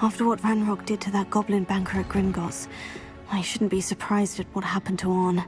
After what Ranrock did to that goblin banker at Gringotts, I shouldn't be surprised at what happened to Orn.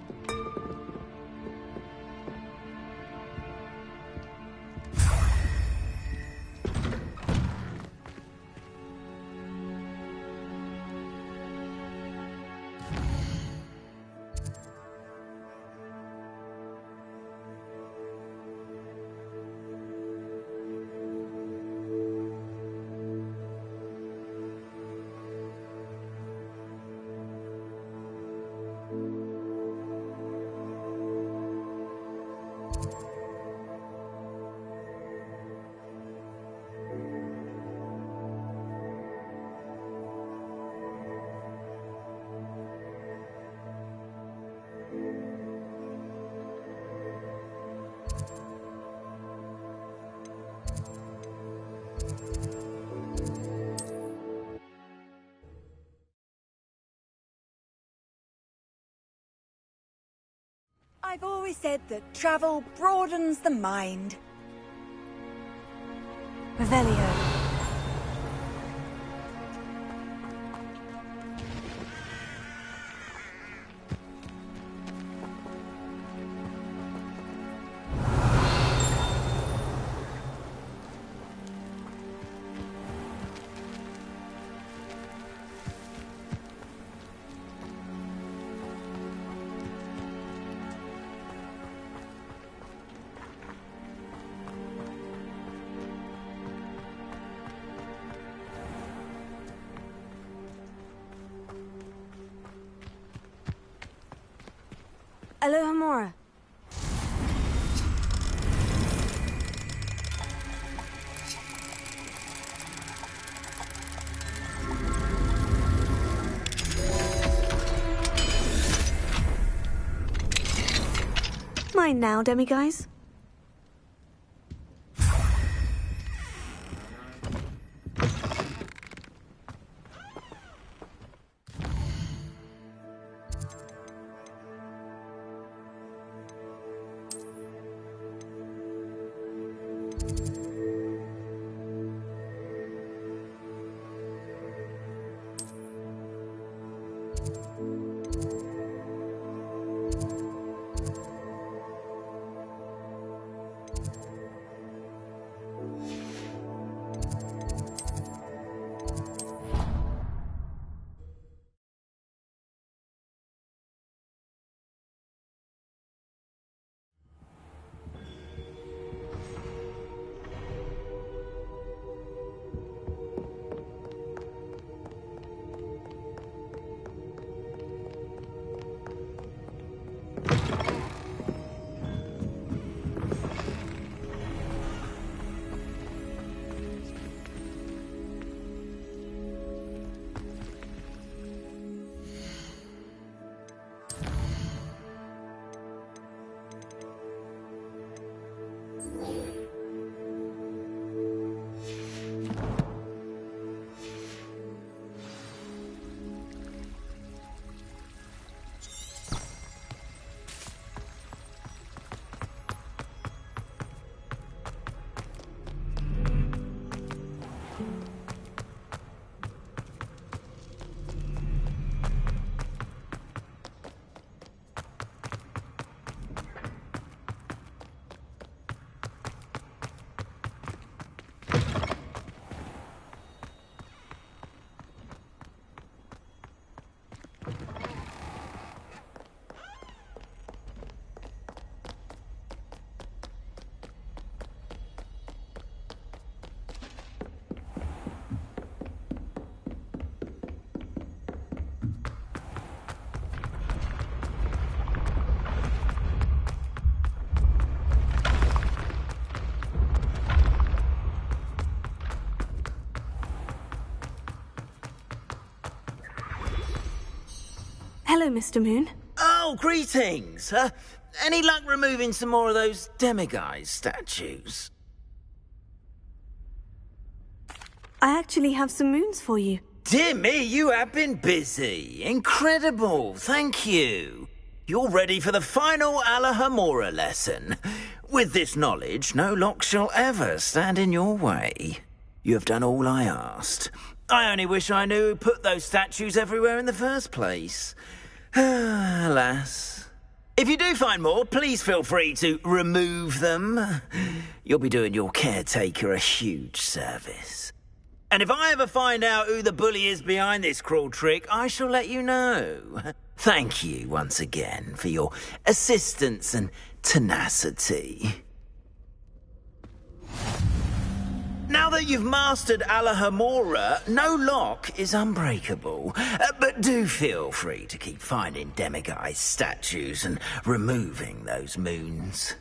I've always said that travel broadens the mind. Revelio. Alohomora. Mine now, Demiguise. Hello, Mr. Moon. Oh, greetings. Any luck removing some more of those Demiguise statues? I actually have some moons for you. Dear me, you have been busy. Incredible, thank you. You're ready for the final Alohomora lesson. With this knowledge, no lock shall ever stand in your way. You have done all I asked. I only wish I knew who put those statues everywhere in the first place. Alas. If you do find more, please feel free to remove them. You'll be doing your caretaker a huge service. And if I ever find out who the bully is behind this cruel trick, I shall let you know. Thank you once again for your assistance and tenacity. Now that you've mastered Alohomora, no lock is unbreakable. But do feel free to keep finding Demiguise statues and removing those moons.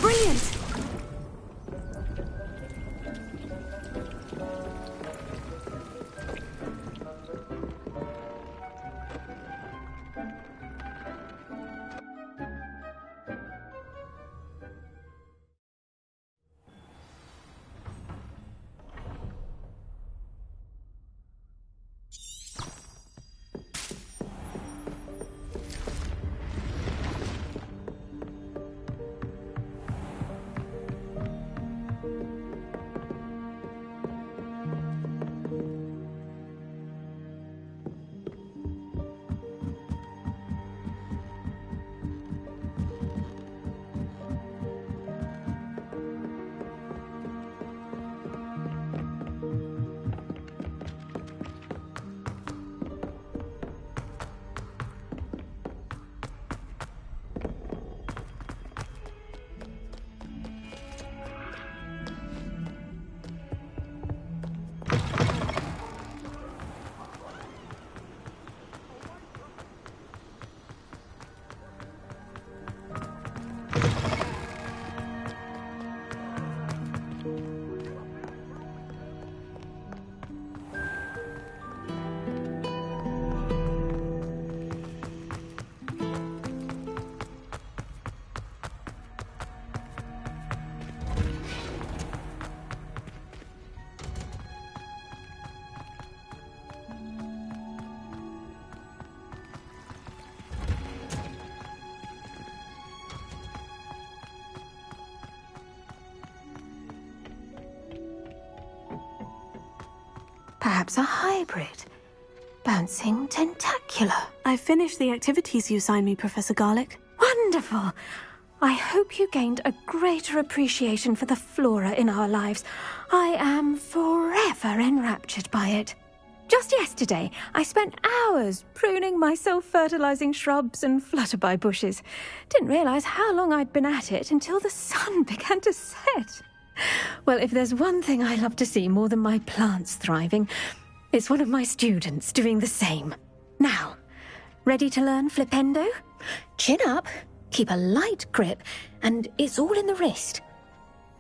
Brilliant! Perhaps a hybrid. Bouncing tentacular. I finished the activities you assigned me, Professor Garlick. Wonderful! I hope you gained a greater appreciation for the flora in our lives. I am forever enraptured by it. Just yesterday, I spent hours pruning my self-fertilizing shrubs and flutterby bushes. Didn't realize how long I'd been at it until the sun began to set. Well, if there's one thing I love to see more than my plants thriving, it's one of my students doing the same. Now, ready to learn Flipendo? Chin up, keep a light grip, and it's all in the wrist.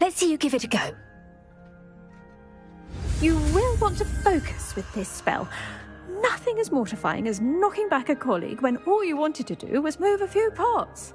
Let's see you give it a go. You will want to focus with this spell. Nothing as mortifying as knocking back a colleague when all you wanted to do was move a few pots.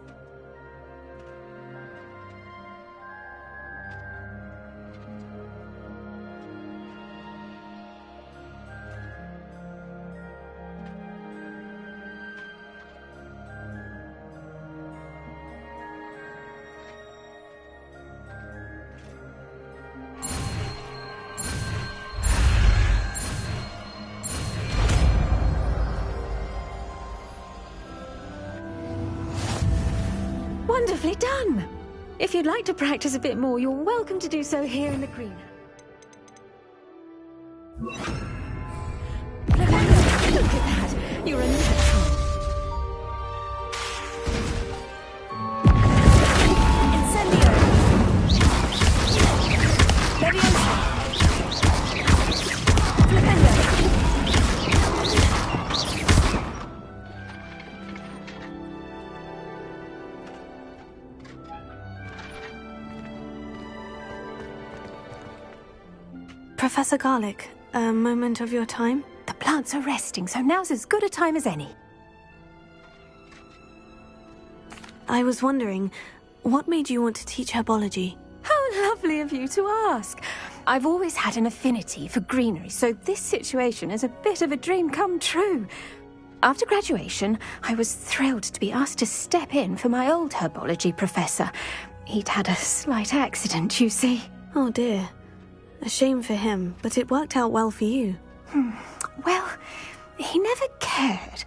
Wonderfully done! If you'd like to practice a bit more, you're welcome to do so here in the greenhouse. Look at that! You're a natural. Incendio! Leviosa! Flipendo! Professor Garlic, a moment of your time? The plants are resting, so now's as good a time as any. I was wondering, what made you want to teach herbology? How lovely of you to ask. I've always had an affinity for greenery, so this situation is a bit of a dream come true. After graduation, I was thrilled to be asked to step in for my old herbology professor. He'd had a slight accident, you see. Oh dear. A shame for him, but it worked out well for you. Well, he never cared,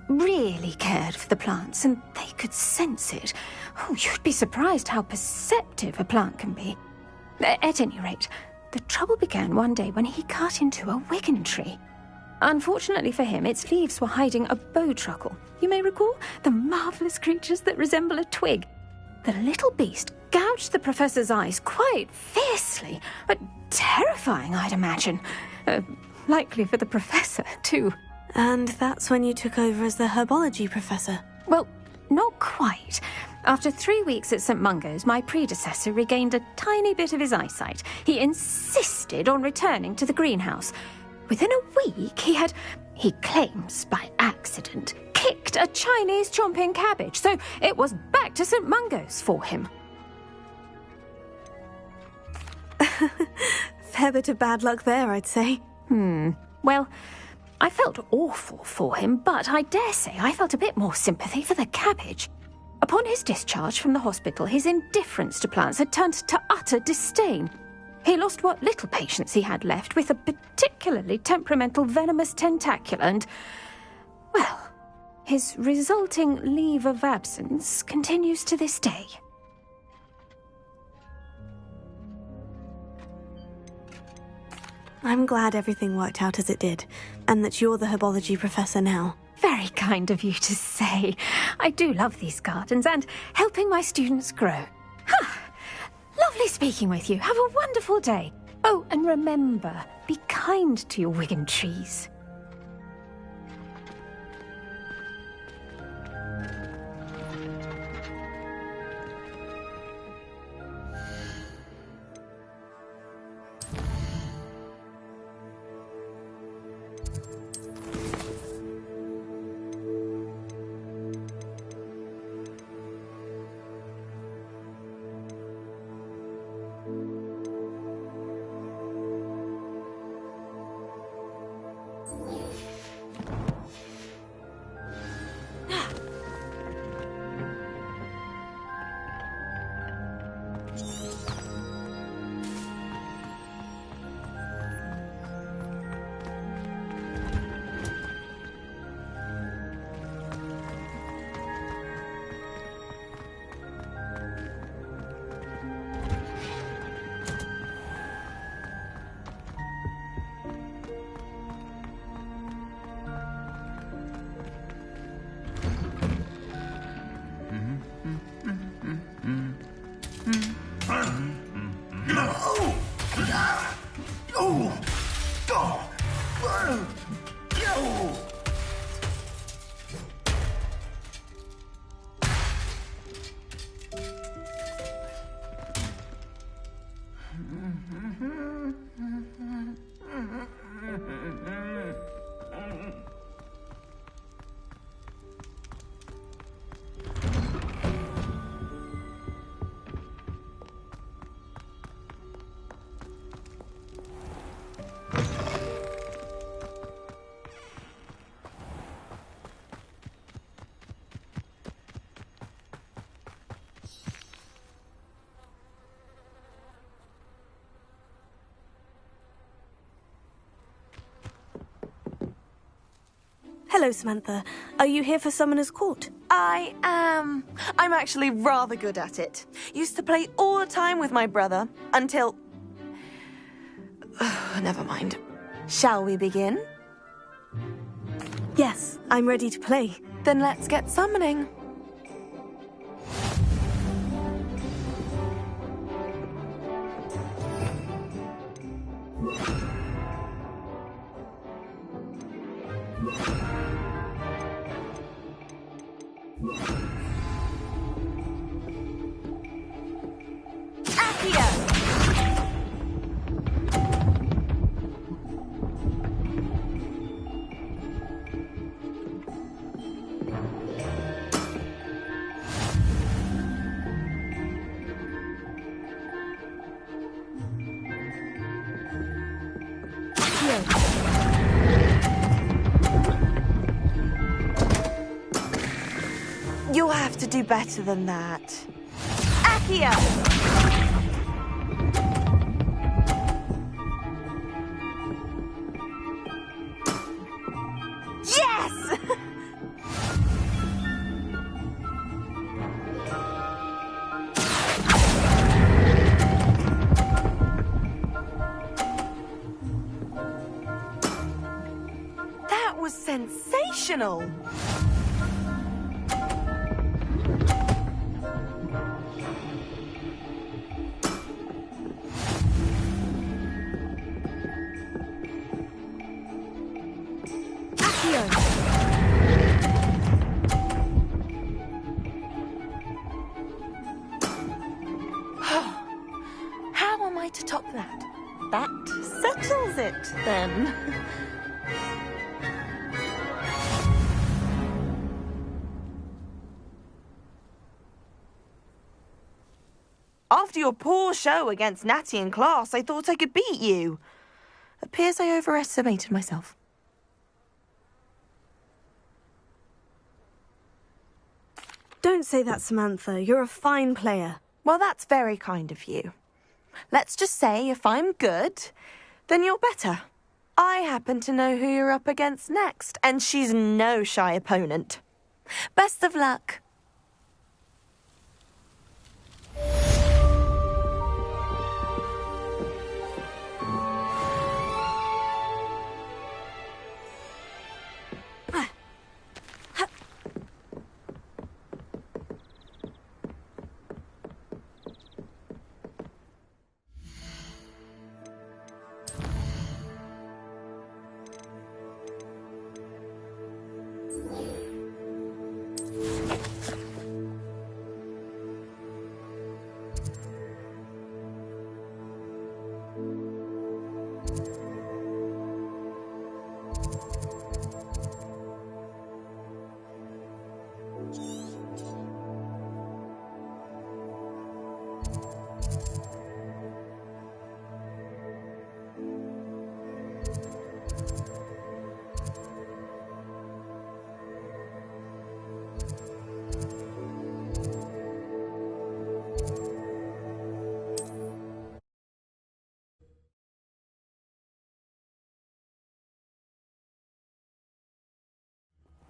really cared for the plants, and they could sense it. Oh, you'd be surprised how perceptive a plant can be. At any rate, the trouble began one day when he cut into a wigan tree. Unfortunately for him, its leaves were hiding a bowtruckle. You may recall the marvellous creatures that resemble a twig. The little beast gouged the professor's eyes quite fiercely, but terrifying, I'd imagine. Likely for the professor, too. And that's when you took over as the herbology professor? Well, not quite. After 3 weeks at St. Mungo's, my predecessor regained a tiny bit of his eyesight. He insisted on returning to the greenhouse. Within a week, he claims by accident, kicked a Chinese chomping cabbage, so it was back to St. Mungo's for him. Fair bit of bad luck there, I'd say. Well, I felt awful for him, but I dare say I felt a bit more sympathy for the cabbage. Upon his discharge from the hospital, his indifference to plants had turned to utter disdain. He lost what little patience he had left with a particularly temperamental venomous tentacula and, well, his resulting leave of absence continues to this day. I'm glad everything worked out as it did, and that you're the herbology professor now. Very kind of you to say. I do love these gardens and helping my students grow. Lovely speaking with you. Have a wonderful day. Oh, and remember, be kind to your wigan trees. Hello, Samantha. Are you here for Summoner's Court? I am. I'm actually rather good at it. Used to play all the time with my brother, until... Never mind. Shall we begin? Yes, I'm ready to play. Then let's get summoning. You'll have to do better than that. Accio! Yes! That was sensational! How am I to top that? That settles it, then. After your poor show against Natty in class, I thought I could beat you. Appears I overestimated myself. Don't say that, Samantha. You're a fine player. Well, that's very kind of you. Let's just say if I'm good, then you're better. I happen to know who you're up against next, and she's no shy opponent. Best of luck.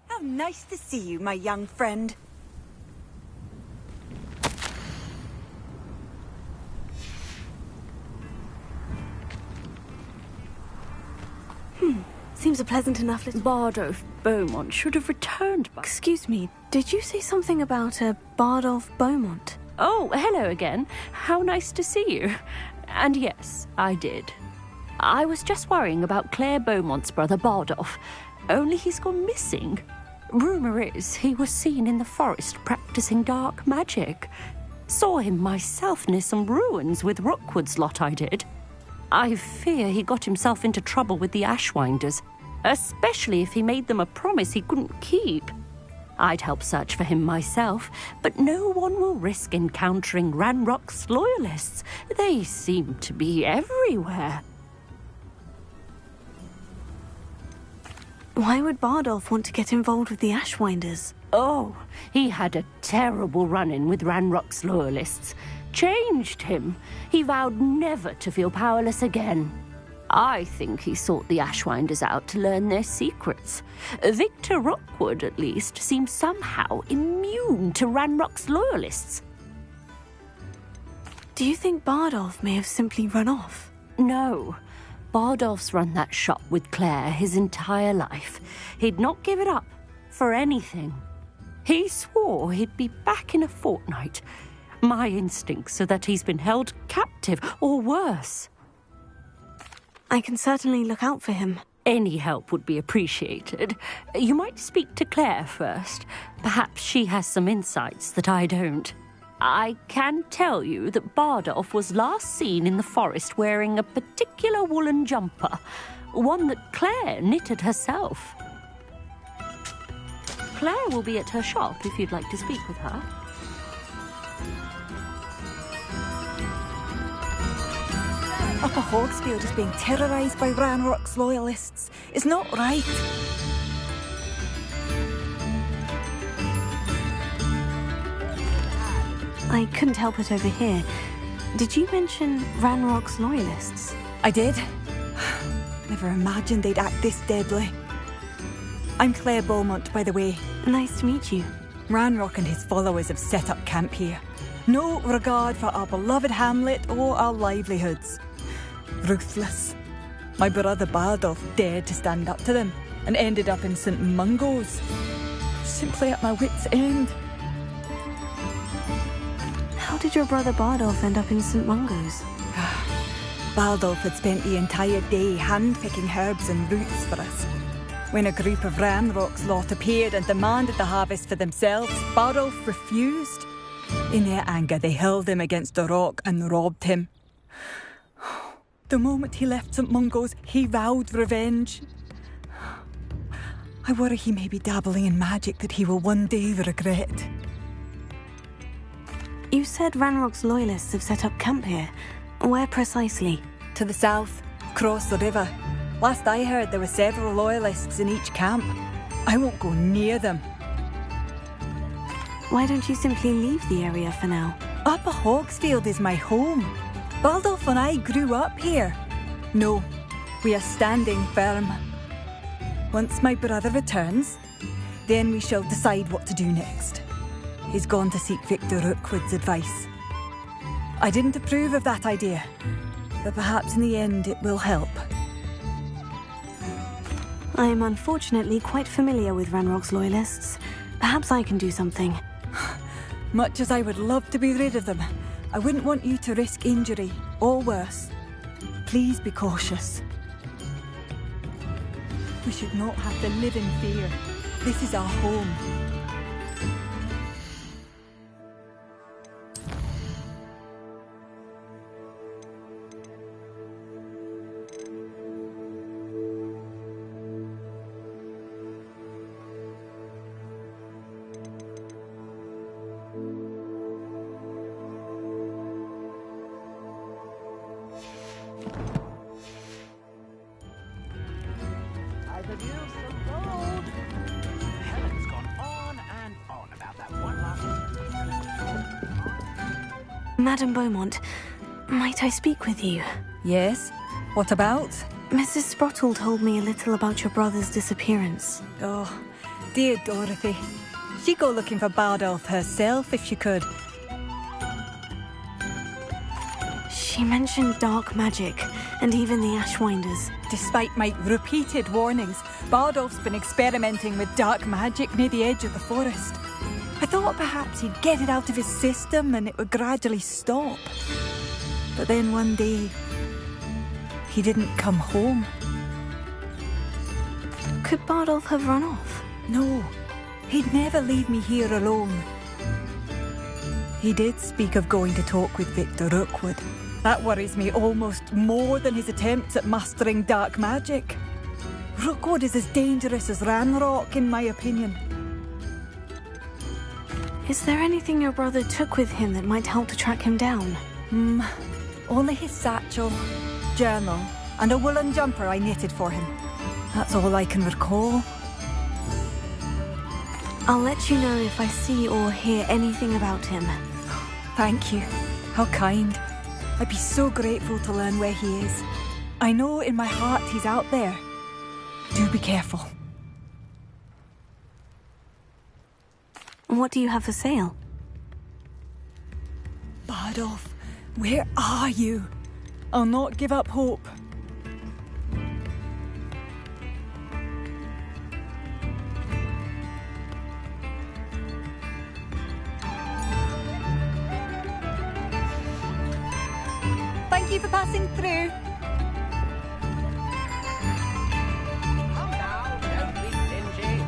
How nice to see you, my young friend. Seems a pleasant enough little... Bardolph Beaumont should have returned by... Excuse me, did you say something about a Bardolph Beaumont? Oh, hello again. How nice to see you. And yes, I did. I was just worrying about Claire Beaumont's brother Bardolph. Only he's gone missing. Rumour is he was seen in the forest practicing dark magic. Saw him myself near some ruins with Rookwood's lot, I did. I fear he got himself into trouble with the Ashwinders, especially if he made them a promise he couldn't keep. I'd help search for him myself, but no one will risk encountering Ranrock's loyalists. They seem to be everywhere. Why would Bardolph want to get involved with the Ashwinders? Oh, he had a terrible run-in with Ranrock's loyalists. Changed him. He vowed never to feel powerless again. I think he sought the Ashwinders out to learn their secrets. Victor Rookwood, at least, seems somehow immune to Ranrock's loyalists. Do you think Bardolph may have simply run off? No. Bardolph's run that shop with Claire his entire life. He'd not give it up for anything. He swore he'd be back in a fortnight. My instincts are that he's been held captive, or worse. I can certainly look out for him. Any help would be appreciated. You might speak to Claire first. Perhaps she has some insights that I don't. I can tell you that Bardolph was last seen in the forest wearing a particular woolen jumper, one that Claire knitted herself. Claire will be at her shop if you'd like to speak with her. Upper Hogsfield is being terrorised by Ranrock's loyalists. It's not right. I couldn't help it over here. Did you mention Ranrock's loyalists? I did. Never imagined they'd act this deadly. I'm Claire Beaumont, by the way. Nice to meet you. Ranrock and his followers have set up camp here. No regard for our beloved hamlet or our livelihoods. Ruthless. My brother Bardolph dared to stand up to them and ended up in St. Mungo's. Simply at my wit's end. How did your brother Bardolph end up in St. Mungo's? Bardolph had spent the entire day hand-picking herbs and roots for us. When a group of Ranrock's lot appeared and demanded the harvest for themselves, Bardolph refused. In their anger, they hurled him against a rock and robbed him. The moment he left St. Mungo's, he vowed revenge. I worry he may be dabbling in magic that he will one day regret. You said Ranrock's loyalists have set up camp here. Where precisely? To the south, across the river. Last I heard, there were several loyalists in each camp. I won't go near them. Why don't you simply leave the area for now? Upper Hogsfield is my home. Bardolph and I grew up here. No, we are standing firm. Once my brother returns, then we shall decide what to do next. He's gone to seek Victor Rookwood's advice. I didn't approve of that idea, but perhaps in the end it will help. I am unfortunately quite familiar with Ranrock's loyalists. Perhaps I can do something. Much as I would love to be rid of them, I wouldn't want you to risk injury, or worse. Please be cautious. We should not have to live in fear. This is our home. Madame Beaumont, might I speak with you? Yes? What about? Mrs. Sprottle told me a little about your brother's disappearance. Oh, dear Dorothy. She'd go looking for Bardolph herself if she could. She mentioned dark magic, and even the Ashwinders. Despite my repeated warnings, Bardolph's been experimenting with dark magic near the edge of the forest. I thought perhaps he'd get it out of his system and it would gradually stop. But then one day, he didn't come home. Could Bardolph have run off? No, he'd never leave me here alone. He did speak of going to talk with Victor Rookwood. That worries me almost more than his attempts at mastering dark magic. Rookwood is as dangerous as Ranrock, in my opinion. Is there anything your brother took with him that might help to track him down? Only his satchel, journal, and a woolen jumper I knitted for him. That's all I can recall. I'll let you know if I see or hear anything about him. Thank you. How kind. I'd be so grateful to learn where he is. I know in my heart he's out there. Do be careful. What do you have for sale? Bardolph, where are you? I'll not give up hope. Thank you for passing through. Come now, don't be stingy.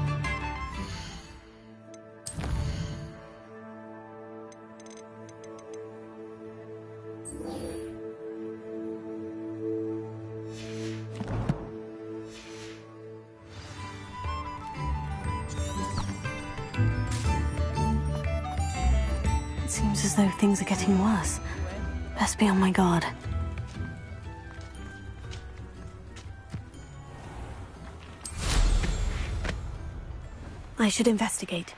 It seems as though things are getting worse. Best be on my guard. I should investigate.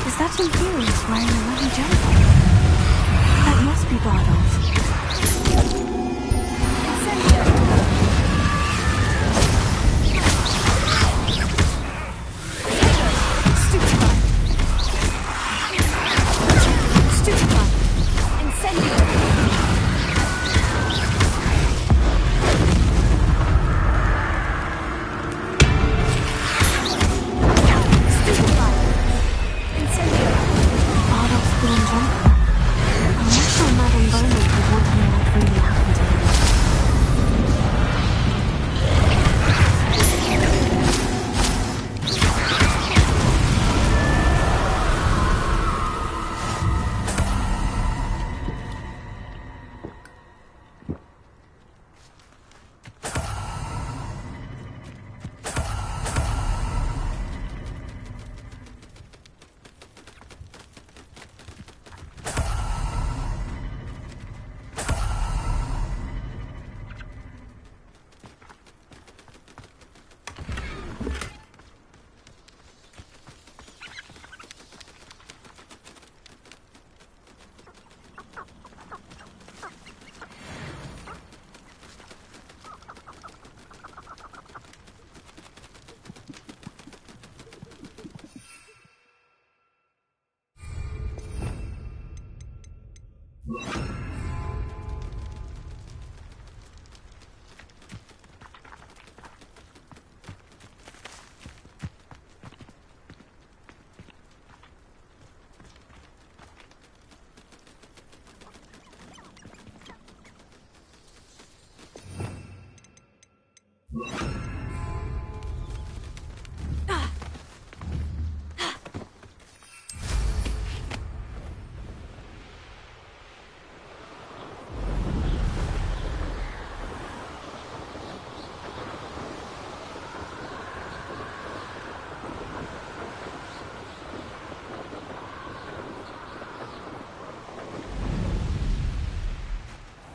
Is that Imperius wearing a rubber jumper? That must be Bardolph.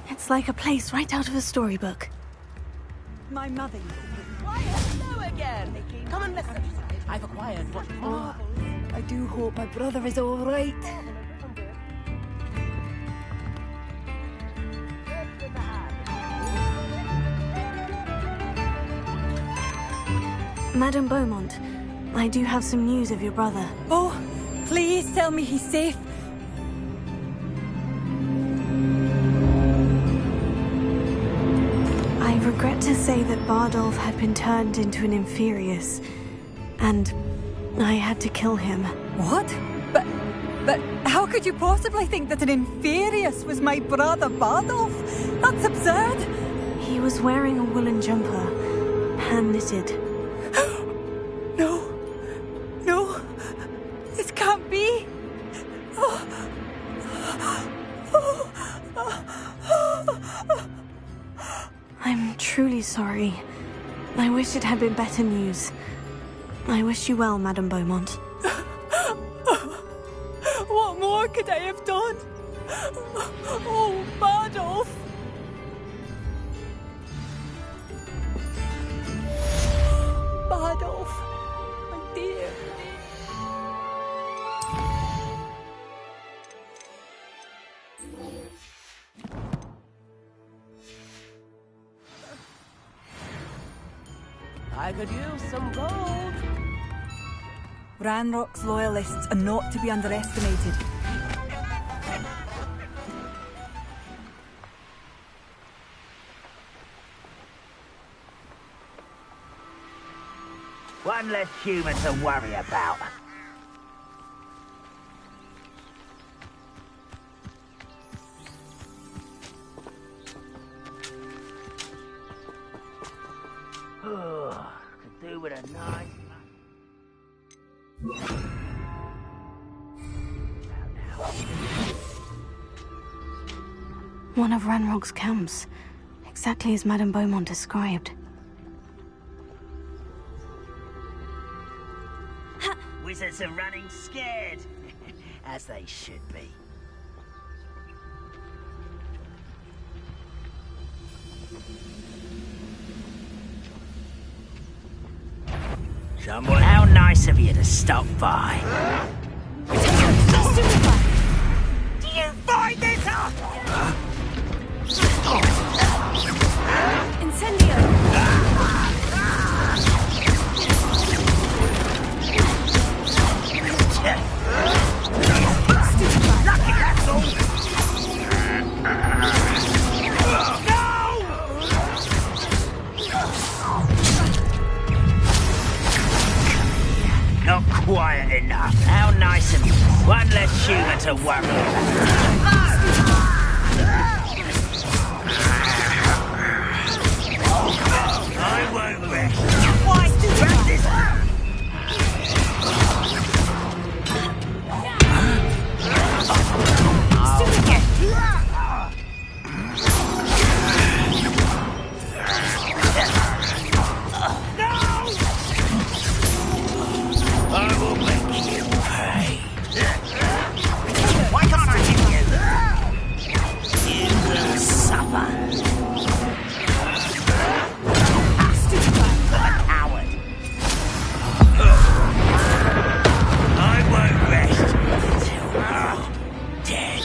It's like a place right out of a storybook. My mother. Quiet, hello again. Come and listen. I've acquired what Oh, I do hope my brother is all right. Madame Beaumont, I do have some news of your brother. Oh, please tell me he's safe. I regret to say that Bardolph had been turned into an Inferius, and I had to kill him. What? But how could you possibly think that an Inferius was my brother Bardolph? That's absurd! He was wearing a woolen jumper, hand-knitted. No, this can't be. I'm truly sorry. I wish it had been better news. I wish you well, Madame Beaumont. What more could I have done? Oh, Bardolph! Bardolph, my dear. I could use some gold. Ranrock's loyalists are not to be underestimated. One less human to worry about. Could do with a nice... One of Ranrock's camps, exactly as Madame Beaumont described. Wizards are running scared, as they should be. Someone, how nice of you to stop by. Do you find this up? Incendio! Lucky, that's all. Not quiet enough. How nice of you. One less human to worry about. I won't rest. Why do this? I'll get you. I will make you pay. Why can't I hit you? You will suffer. A coward. I won't rest until you're dead.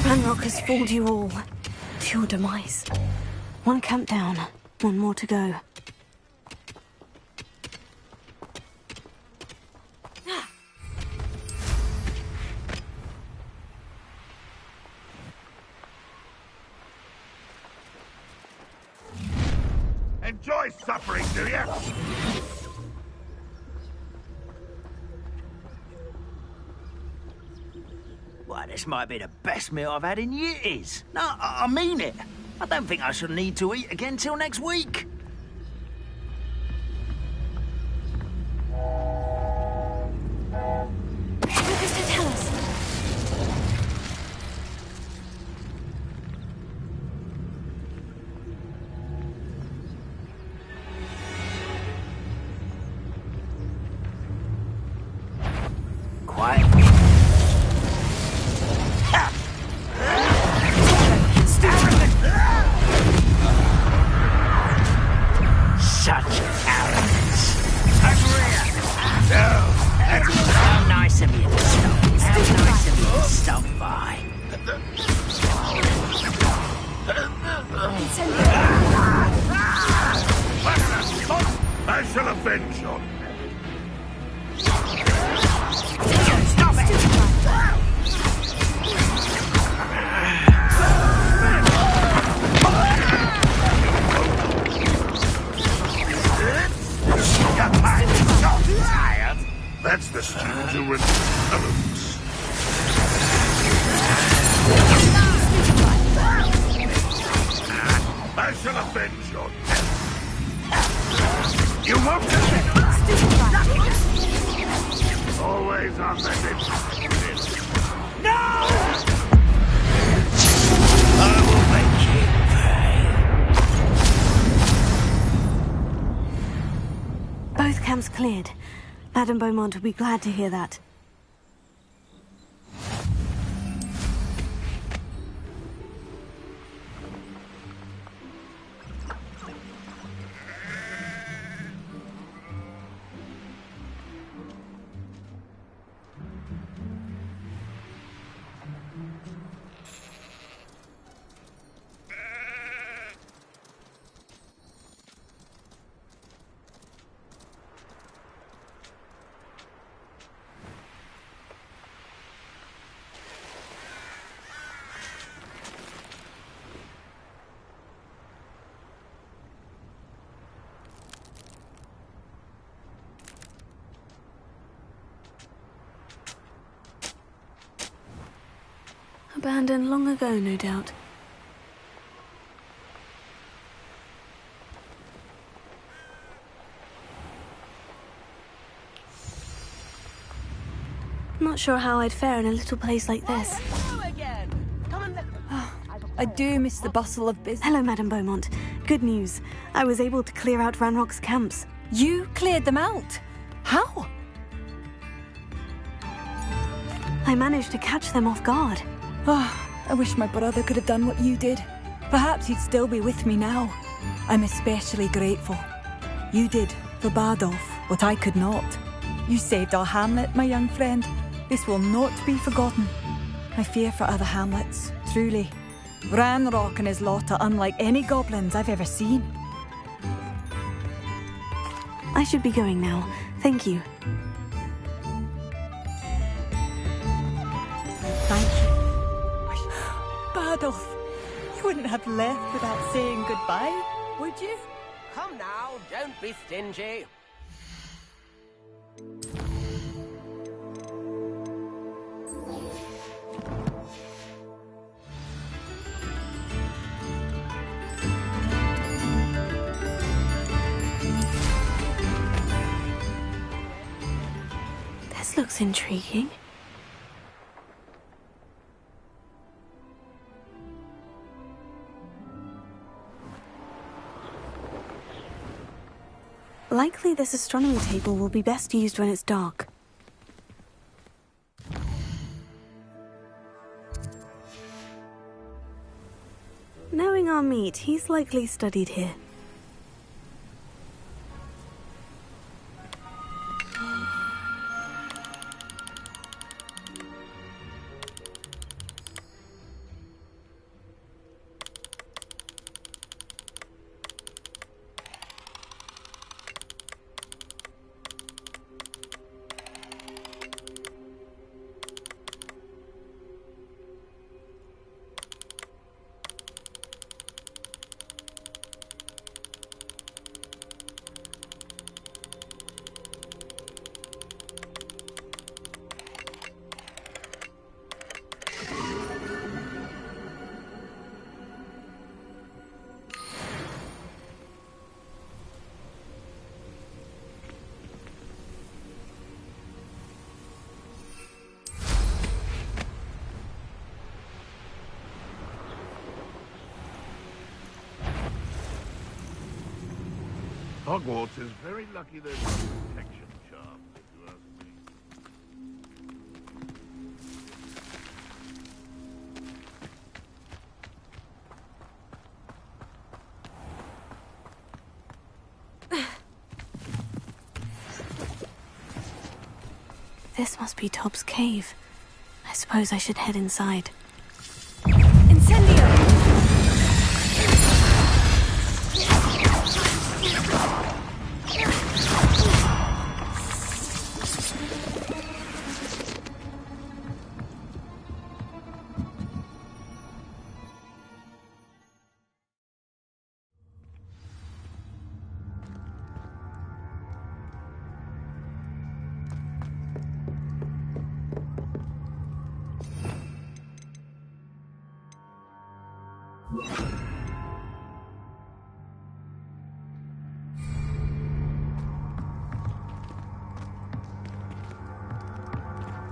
Ranrock has fooled you all. To your demise. One camp down, one more to go. Enjoy suffering, do you? Why, this might be the best meal I've had in years. No, I mean it. I don't think I shall need to eat again till next week. What does that tell us? Quiet. Such arrogance. No. How nice of you to stop. How nice of you to stop by. I shall avenge you. Stop it! That's the student who returns. I shall avenge your death. You won't get it! Always on the defensive. No! I will make you pay. Both camps cleared. Madame Beaumont will be glad to hear that. Abandoned long ago, no doubt. Not sure how I'd fare in a little place like this. Hello again. Come and I do miss the bustle of business. Hello, Madame Beaumont. Good news. I was able to clear out Ranrock's camps. You cleared them out? How? I managed to catch them off guard. I wish my brother could have done what you did. Perhaps he'd still be with me now. I'm especially grateful. You did, for Bardolph, what I could not. You saved our hamlet, my young friend. This will not be forgotten. I fear for other hamlets, truly. Ranrock and his lot are unlike any goblins I've ever seen. I should be going now. Thank you. Thank you. Bardolph, you wouldn't have left without saying goodbye, would you? come now, don't be stingy. This looks intriguing. Likely this astronomy table will be best used when it's dark. Knowing our meat, he's likely studied here. Hogwarts is very lucky there's no protection charm, if you ask me. This must be Tob's cave. I suppose I should head inside. Incendio!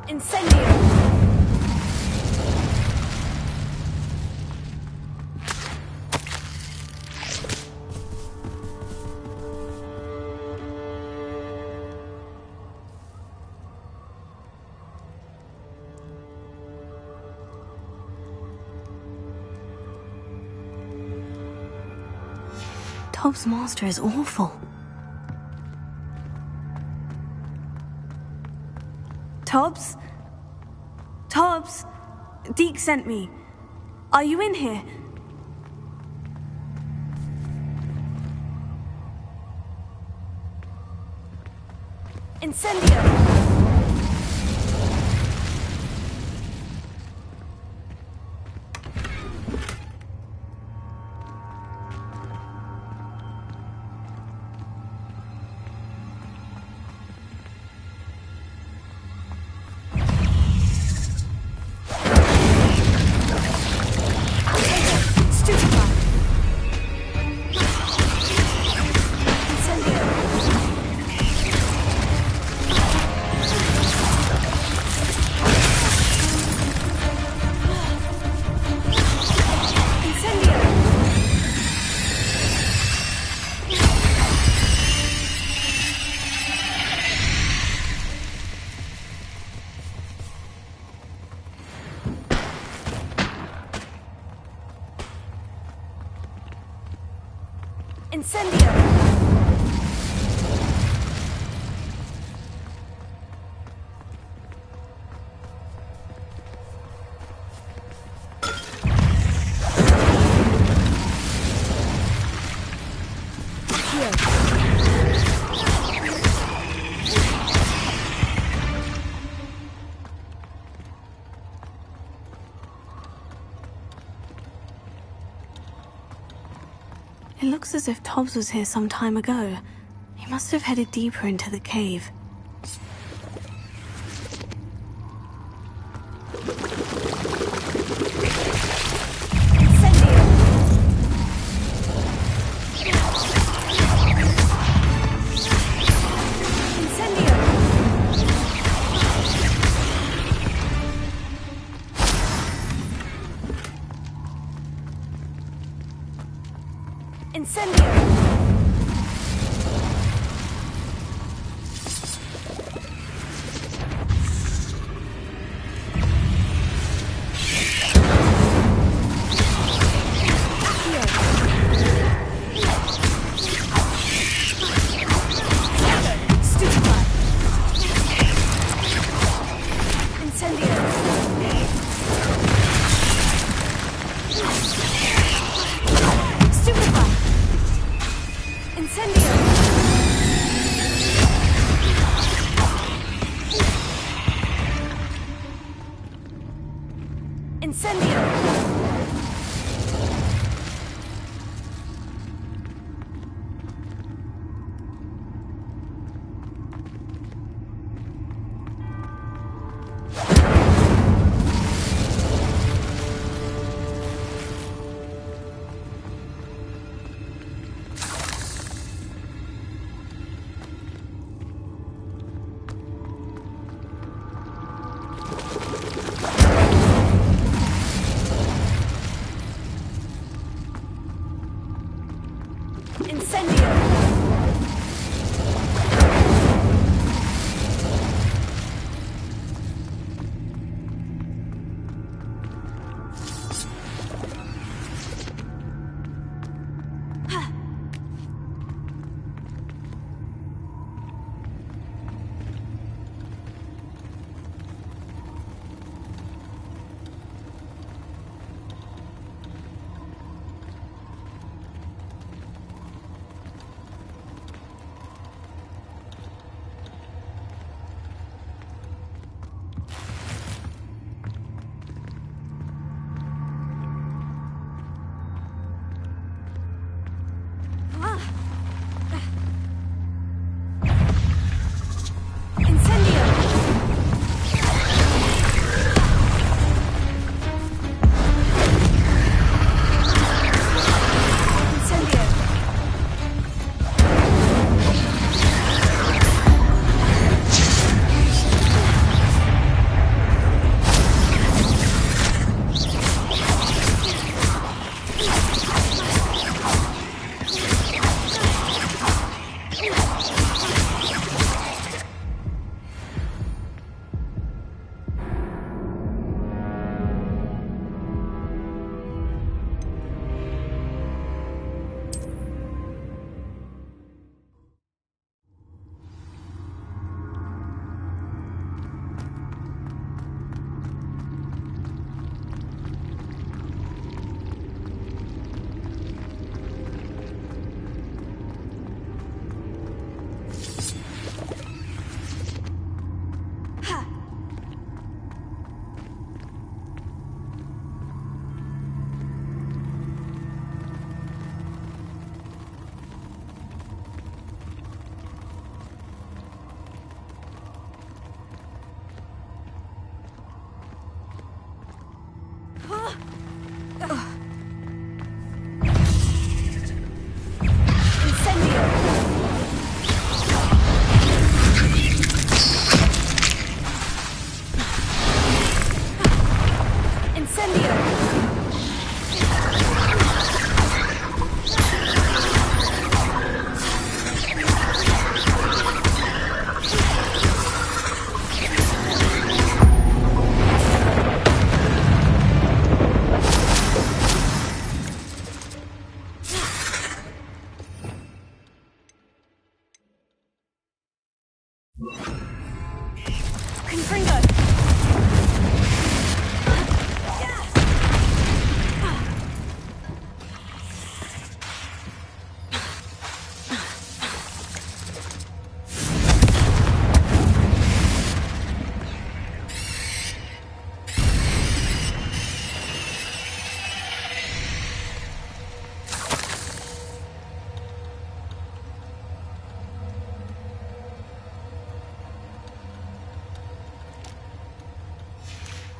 Incendio! Tobbs' master is awful. Tobbs? Tobbs? Deke sent me. Are you in here? Incendio! Incendio! It looks as if Tobbs was here some time ago. He must have headed deeper into the cave.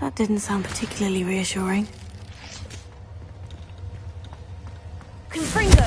That didn't sound particularly reassuring. Confringo!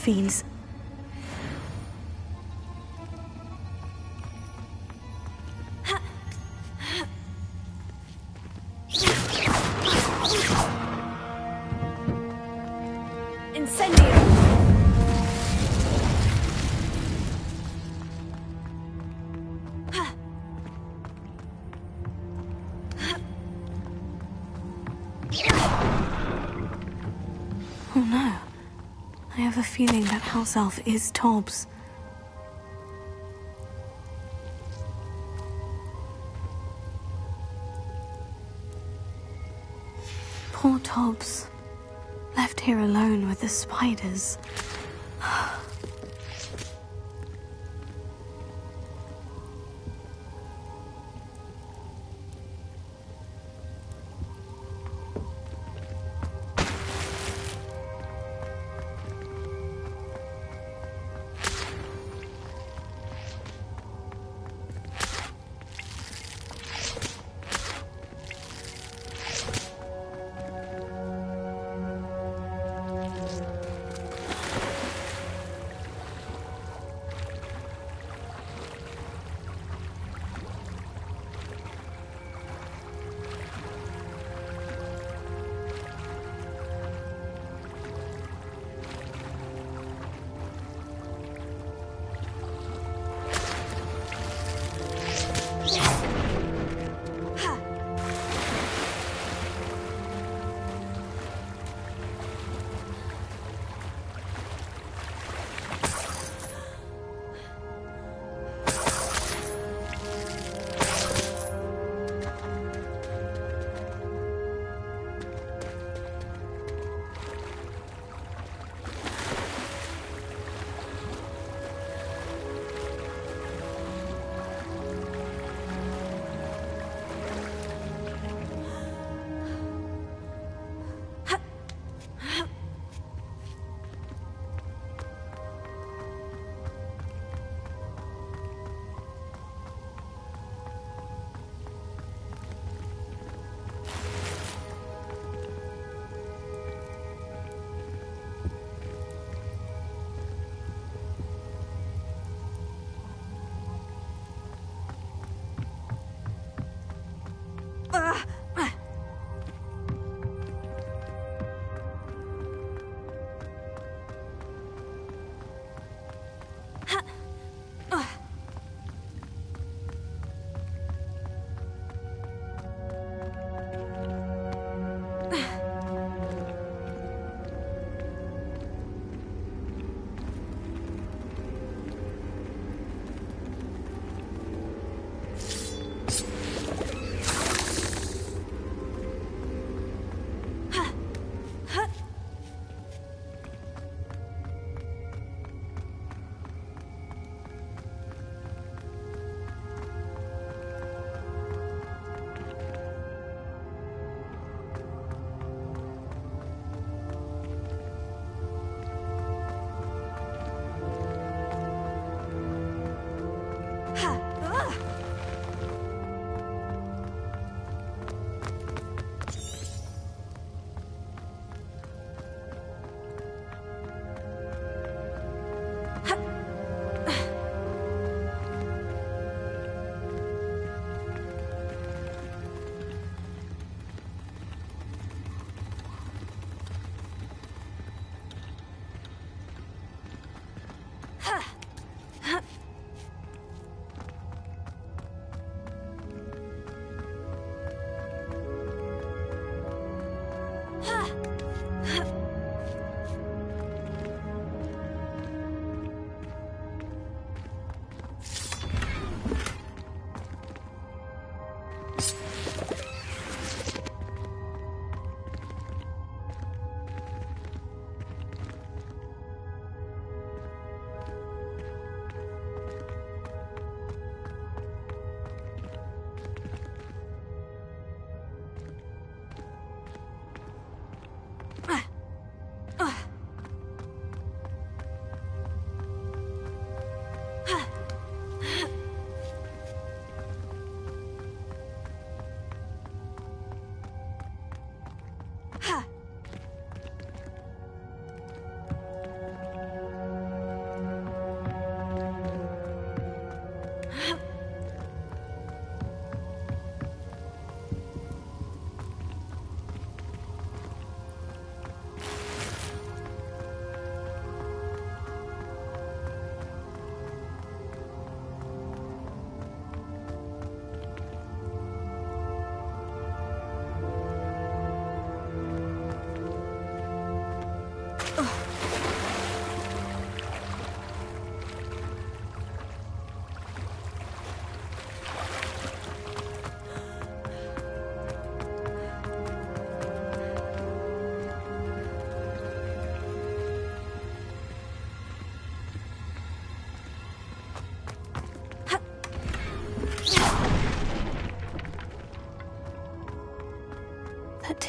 Fiends. Incendio! Oh no. I have a feeling that house elf is Tobbs. Poor Tobbs. Left here alone with the spiders.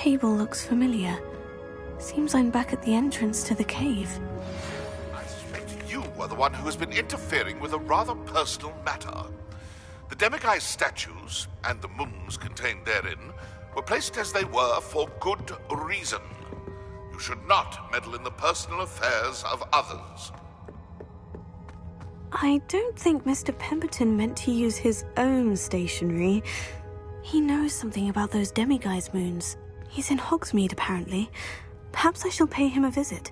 table looks familiar. Seems I'm back at the entrance to the cave. I suspect you are the one who has been interfering with a rather personal matter. The Demiguise statues and the moons contained therein were placed as they were for good reason. You should not meddle in the personal affairs of others. I don't think Mr. Pemberton meant to use his own stationery. He knows something about those Demiguise moons. He's in Hogsmeade, apparently. Perhaps I shall pay him a visit.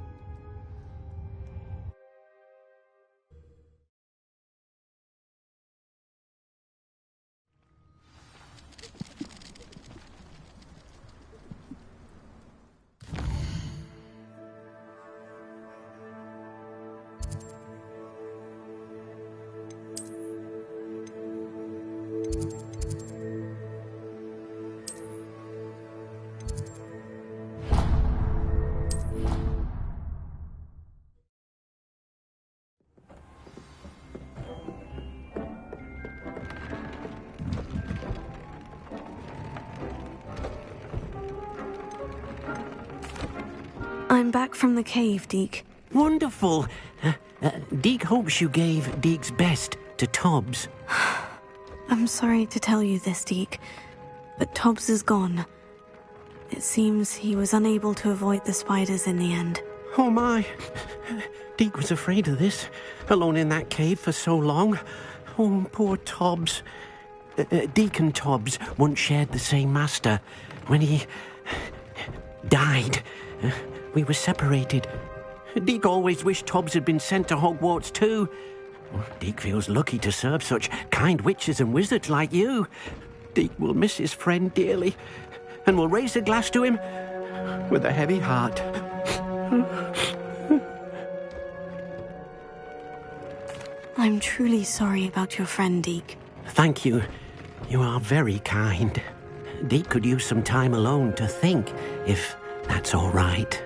I'm back from the cave, Deke. Wonderful. Deke hopes you gave Deke's best to Tobbs. I'm sorry to tell you this, Deke, but Tobbs is gone. It seems he was unable to avoid the spiders in the end. Oh my. Deke was afraid of this, alone in that cave for so long. Oh, poor Tobbs. Deke and Tobbs once shared the same master. When he died, we were separated. Deke always wished Tobbs had been sent to Hogwarts too. Deke feels lucky to serve such kind witches and wizards like you. Deke will miss his friend dearly, and will raise a glass to him with a heavy heart. I'm truly sorry about your friend, Deke. Thank you. You are very kind. Deke could use some time alone to think, if that's all right.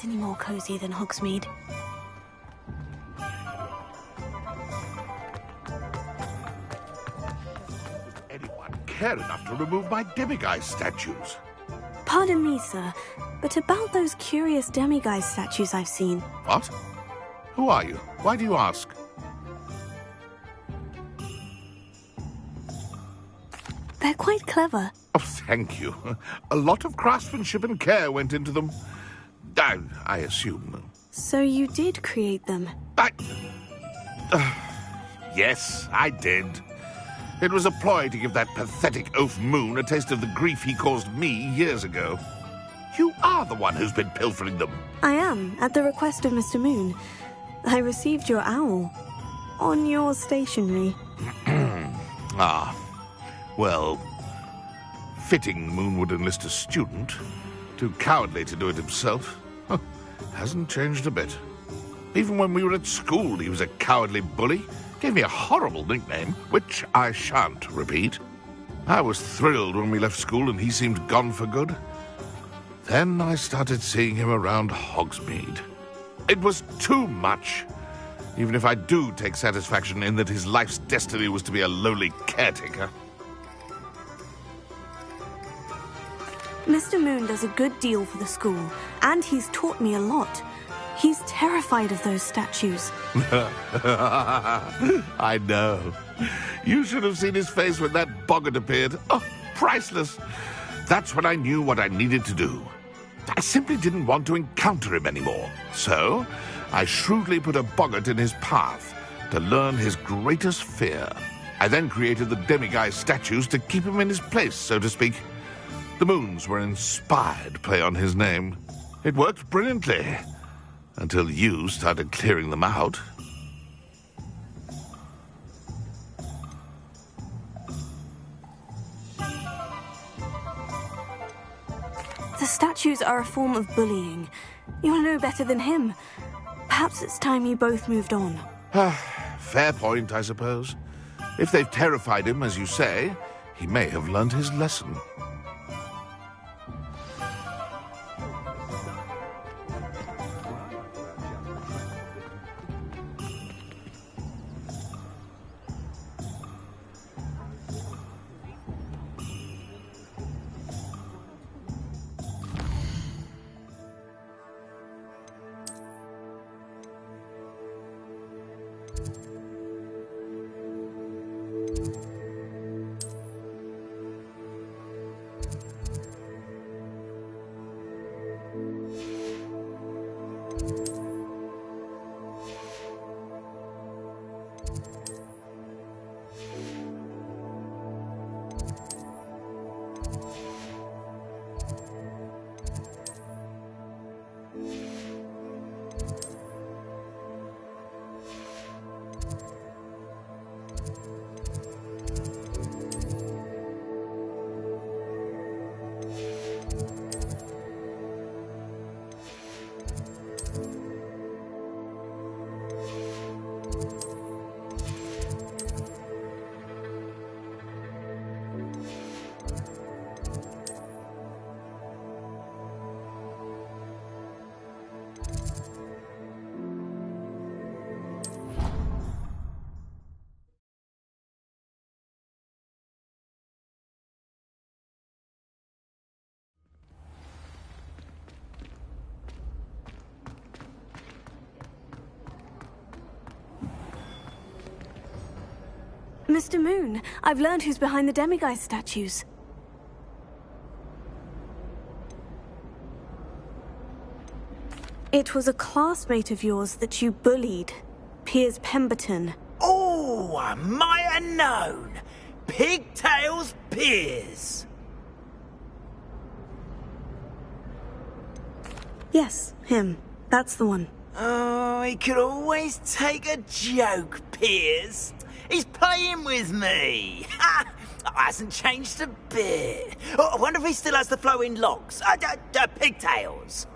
any more cozy than Hogsmeade. Anyone care enough to remove my demiguise statues? Pardon me, sir, but about those curious demiguise statues I've seen. What? Who are you? Why do you ask? They're quite clever. Oh, thank you. A lot of craftsmanship and care went into them. I assume. So you did create them? Yes, I did. It was a ploy to give that pathetic oaf Moon a taste of the grief he caused me years ago. You are the one who's been pilfering them. I am, at the request of Mr. Moon. I received your owl. On your stationery. Ah. Well, fitting Moon would enlist a student. Too cowardly to do it himself. Hasn't changed a bit. Even when we were at school, he was a cowardly bully. Gave me a horrible nickname, which I shan't repeat. I was thrilled when we left school and he seemed gone for good. Then I started seeing him around Hogsmeade. It was too much. Even if I do take satisfaction in that his life's destiny was to be a lowly caretaker. Mr. Moon does a good deal for the school, and he's taught me a lot. He's terrified of those statues. I know. You should have seen his face when that boggart appeared. Oh, priceless. That's when I knew what I needed to do. I simply didn't want to encounter him anymore. So, I shrewdly put a boggart in his path to learn his greatest fear. I then created the demiguise statues to keep him in his place, so to speak. The Moons were an inspired play on his name. It worked brilliantly. Until you started clearing them out. The statues are a form of bullying. You're no better than him. Perhaps it's time you both moved on. Fair point, I suppose. If they've terrified him, as you say, he may have learned his lesson. Mr. Moon, I've learned who's behind the demiguise statues. It was a classmate of yours that you bullied, Piers Pemberton. Oh, I might have known. Pigtails Piers. Yes, him. That's the one. Oh, he could always take a joke, Piers. He's playing with me. Hasn't changed a bit. Oh, I wonder if he still has the flowing locks. Pigtails.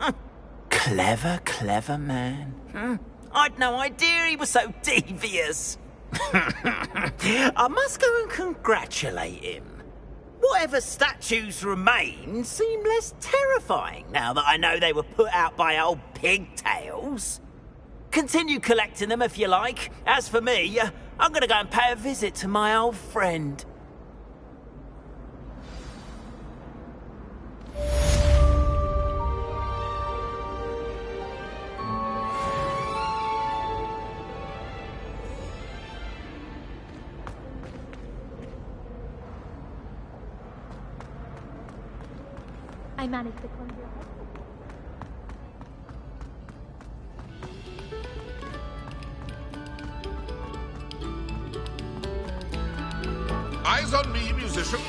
Clever, clever man. I'd no idea he was so devious. I must go and congratulate him. Whatever statues remain seem less terrifying now that I know they were put out by old pigtails. Continue collecting them if you like. As for me, I'm gonna go and pay a visit to my old friend. I managed to conjure Eyes on me, musicians.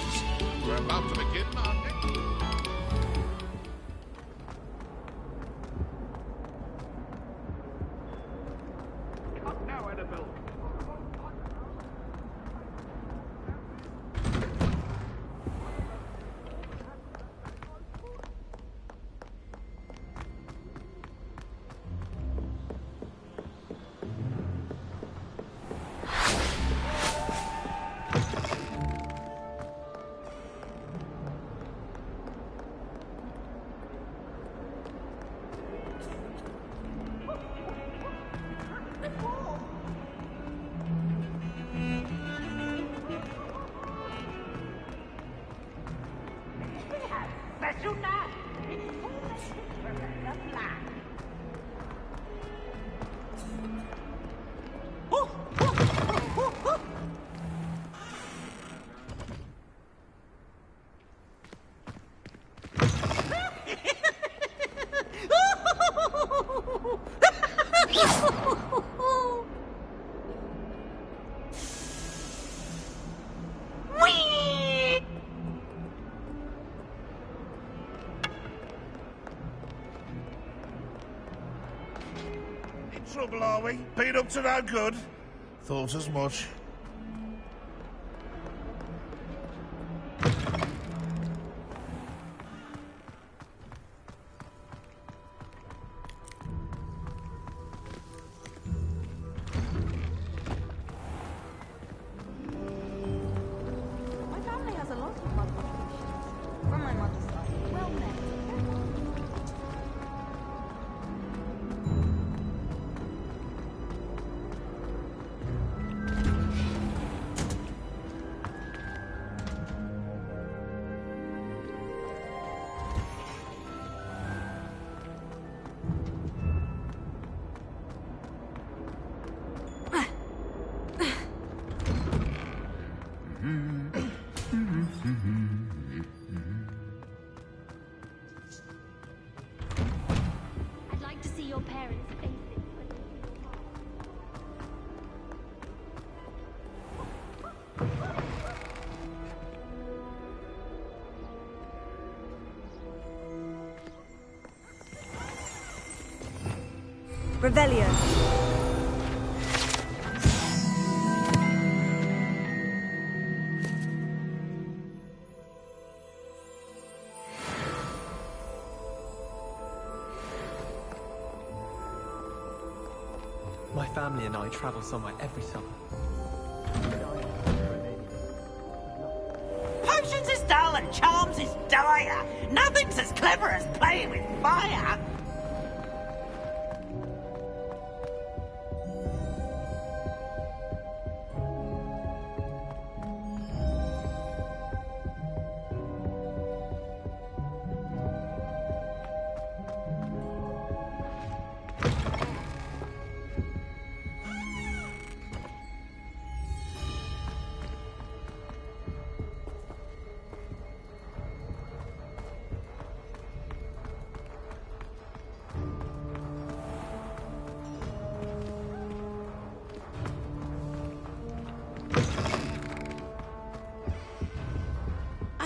We're about to begin our next... Up now, Annabelle. Trouble, are we? Been up to no good? Thought as much. My family has a lot of blood contributions from my mother's side. Well met. I'd like to see your parents' faces. Revelio. My family and I travel somewhere every summer. Potions is dull and charms is dire. Nothing's as clever as playing with fire.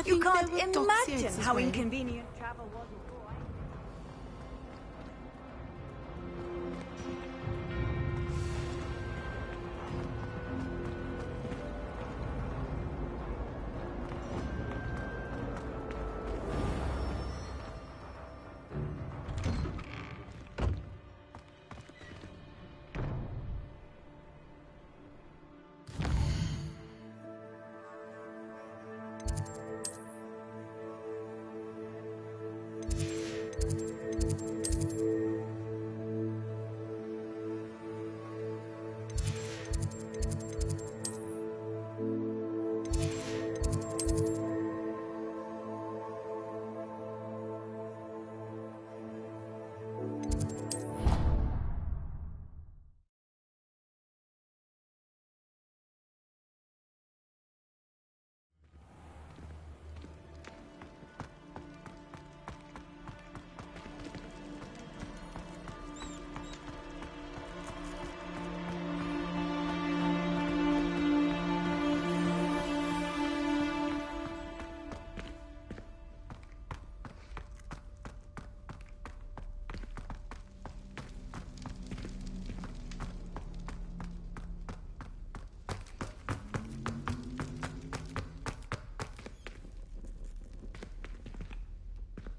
You can't imagine how inconvenient travel was before.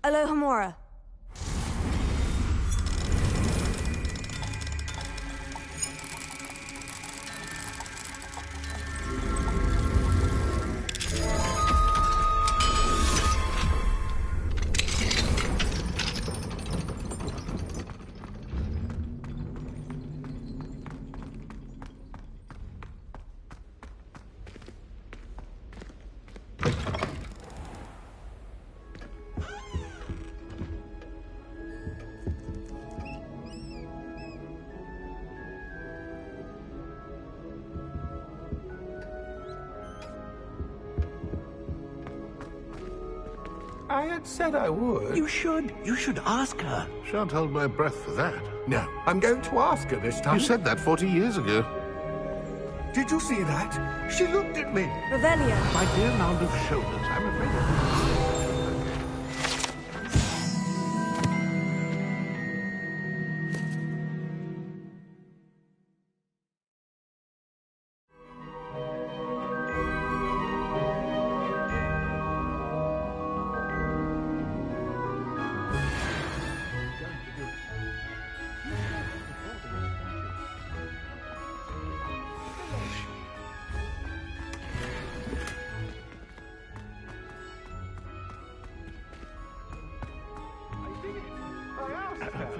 Alohomora. I had said I would. You should. You should ask her. Shan't hold my breath for that. No, I'm going to ask her this time. You said that 40 years ago. Did you see that? She looked at me. Revelio. My dear mound of shoulders, I'm afraid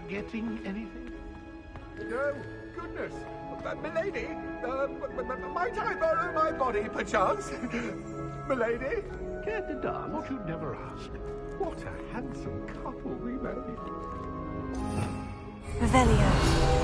forgetting anything? No, goodness. Milady, might I borrow my body, perchance? Milady? Care to dance? What you'd never ask. What a handsome couple we made. Revelio.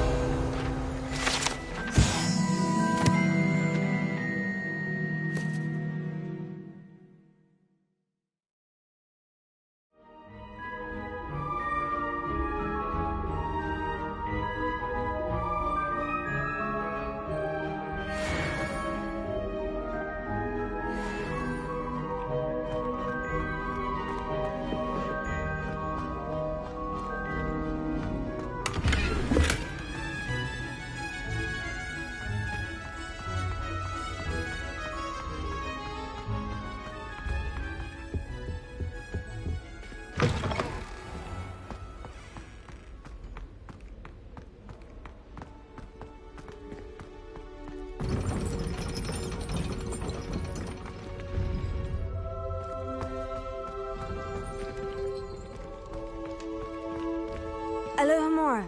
Alohomora.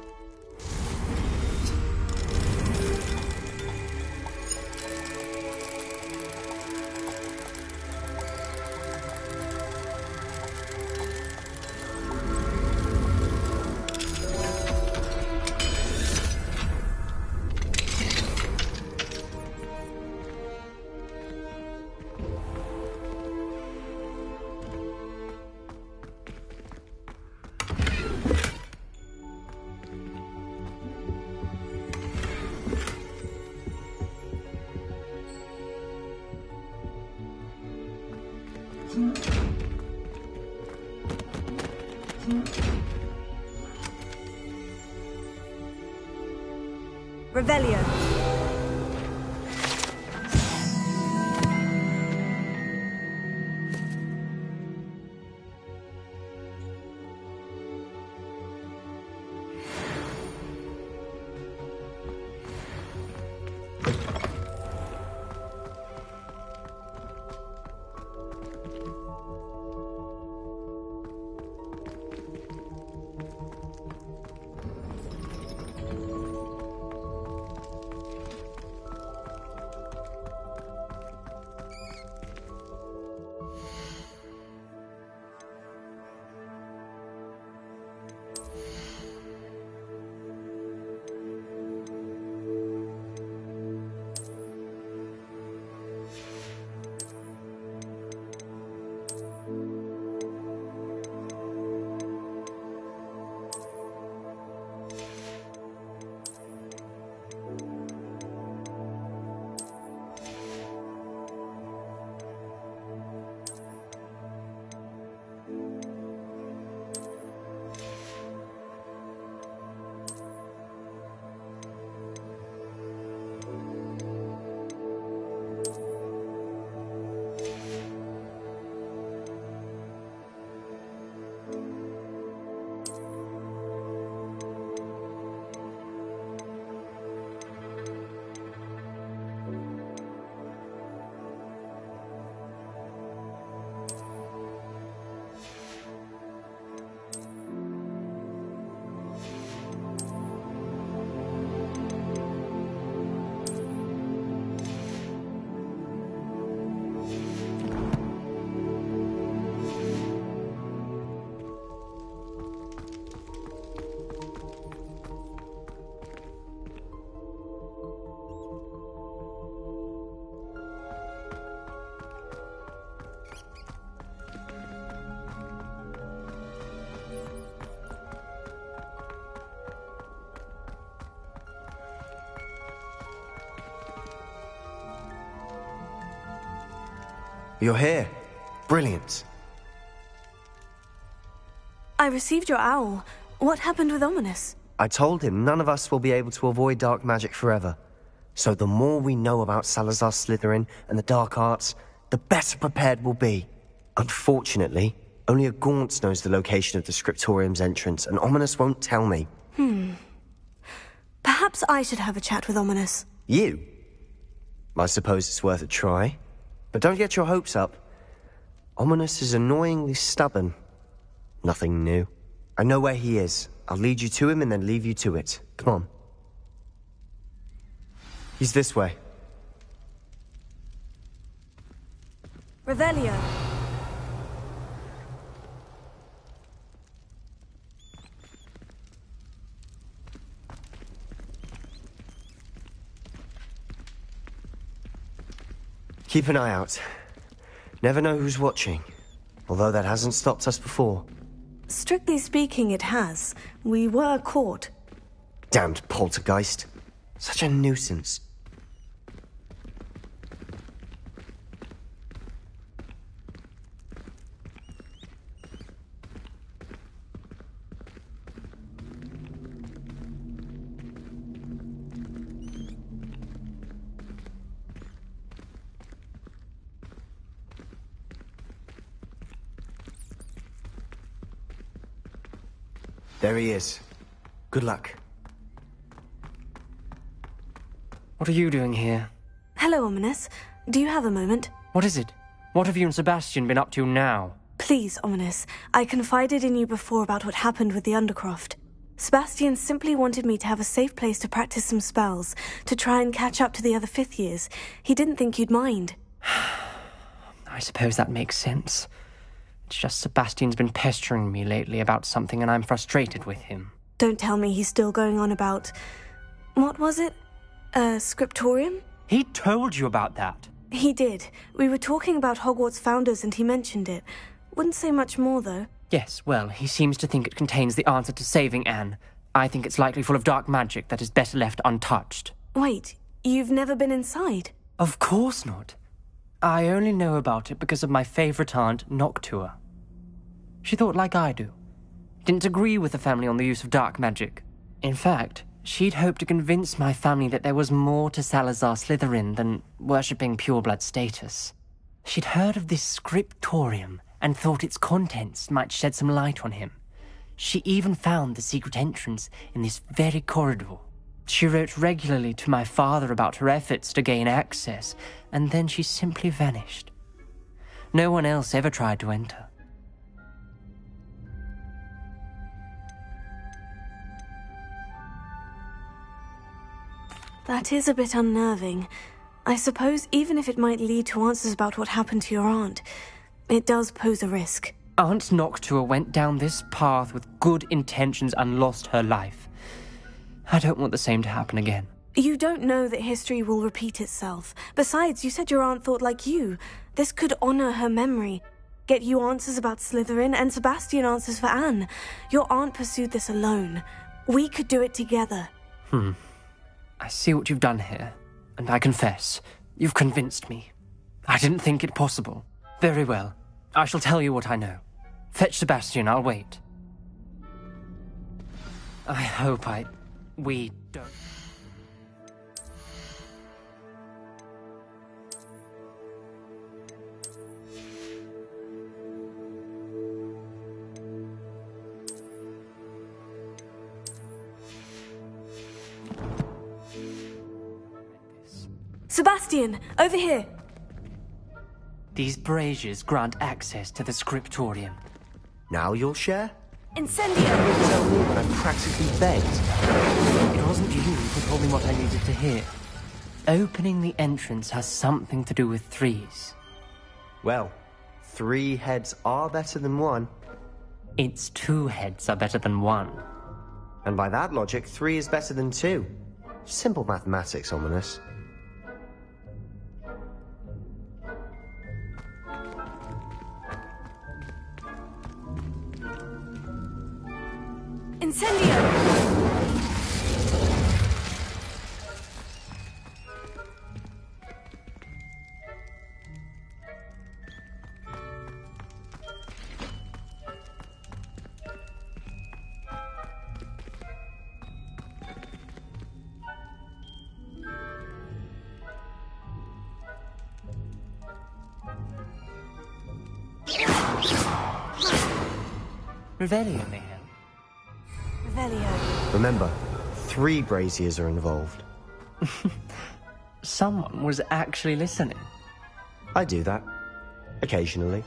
Revelio. You're here. Brilliant. I received your owl. What happened with Ominous? I told him none of us will be able to avoid dark magic forever. So the more we know about Salazar Slytherin and the dark arts, the better prepared we'll be. Unfortunately, only a Gaunt knows the location of the Scriptorium's entrance, and Ominous won't tell me. Perhaps I should have a chat with Ominous. You? I suppose it's worth a try. But don't get your hopes up. Ominous is annoyingly stubborn. Nothing new. I know where he is. I'll lead you to him and then leave you to it. Come on. He's this way. Revelio. Keep an eye out. Never know who's watching. Although that hasn't stopped us before. Strictly speaking, it has. We were caught. Damned poltergeist. Such a nuisance. There he is. Good luck. What are you doing here? Hello, Ominous. Do you have a moment? What is it? What have you and Sebastian been up to now? Please, Ominous. I confided in you before about what happened with the Undercroft. Sebastian simply wanted me to have a safe place to practice some spells, to try and catch up to the other fifth years. He didn't think you'd mind. I suppose that makes sense. It's just Sebastian's been pestering me lately about something and I'm frustrated with him. Don't tell me he's still going on about... What was it? Scriptorium? He told you about that? He did. We were talking about Hogwarts founders and he mentioned it. Wouldn't say much more, though. Yes, well, he seems to think it contains the answer to saving Anne. I think it's likely full of dark magic that is better left untouched. Wait, you've never been inside? Of course not. I only know about it because of my favourite aunt, Noctua. She thought like I do. Didn't agree with the family on the use of dark magic. In fact, she'd hoped to convince my family that there was more to Salazar Slytherin than worshipping pureblood status. She'd heard of this scriptorium and thought its contents might shed some light on him. She even found the secret entrance in this very corridor. She wrote regularly to my father about her efforts to gain access, and then she simply vanished. No one else ever tried to enter. That is a bit unnerving. I suppose even if it might lead to answers about what happened to your aunt, it does pose a risk. Aunt Noctua went down this path with good intentions and lost her life. I don't want the same to happen again. You don't know that history will repeat itself. Besides, you said your aunt thought like you. This could honor her memory. Get you answers about Slytherin and Sebastian answers for Anne. Your aunt pursued this alone. We could do it together. I see what you've done here, and I confess, you've convinced me. I didn't think it possible. Very well. I shall tell you what I know. Fetch Sebastian, I'll wait. I hope we don't... Sebastian, over here! These braziers grant access to the scriptorium. Now you'll share? Incendio! Tell me when I practically begged. It wasn't you who told me what I needed to hear. Opening the entrance has something to do with threes. Well, 3 heads are better than 1. It's 2 heads are better than 1. And by that logic, 3 is better than 2. Simple mathematics, Ominous. Incendio! Revelio may help. Revelio. Remember, 3 braziers are involved. Someone was actually listening. I do that. Occasionally.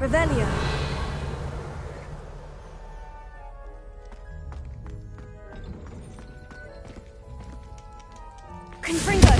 Revelio. Confringo.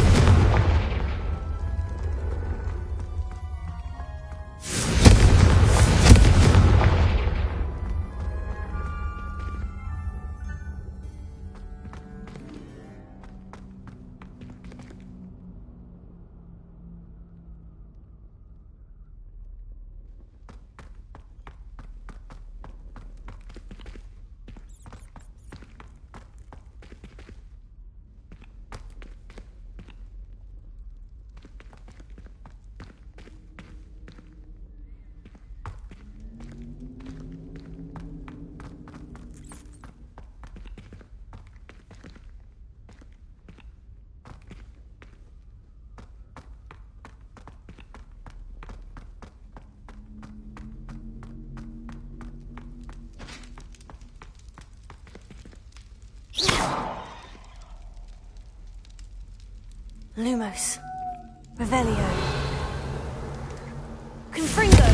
Lumos. Revelio. Confringo.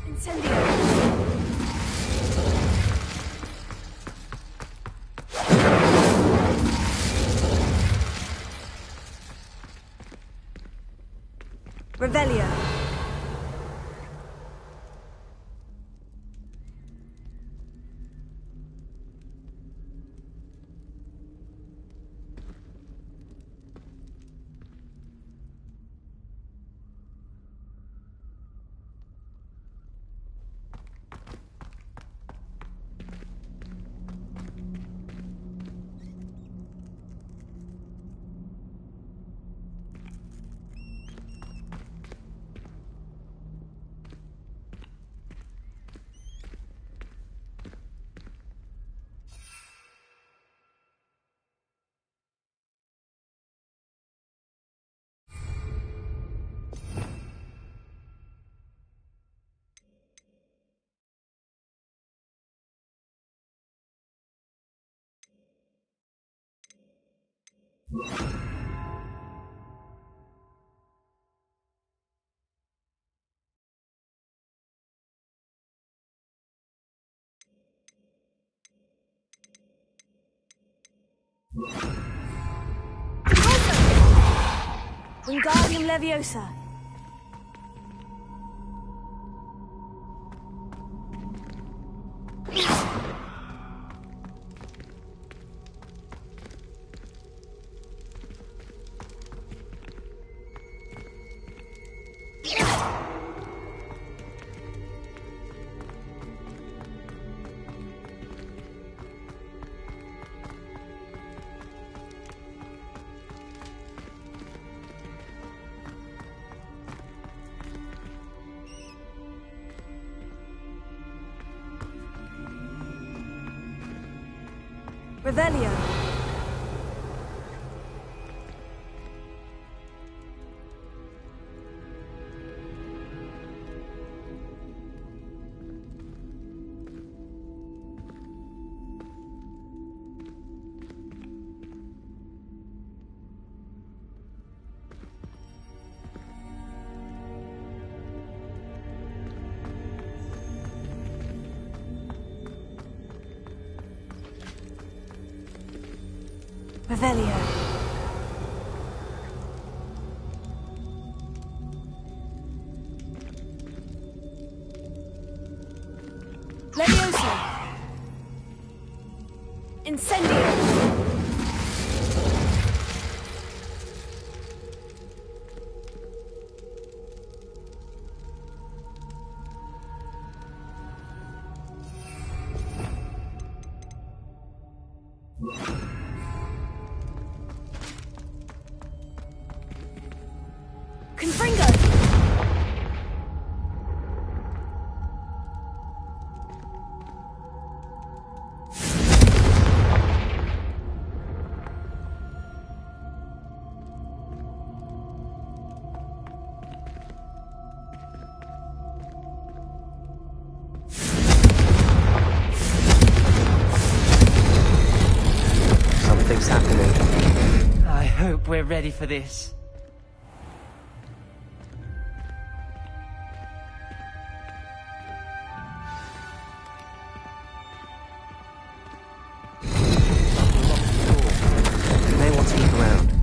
Incendio. Revelio. Wingardium Leviosa. Revelio. Revelio. Leviosa. Incendio. Confringo! Something's happening. I hope we're ready for this. You may want to look around.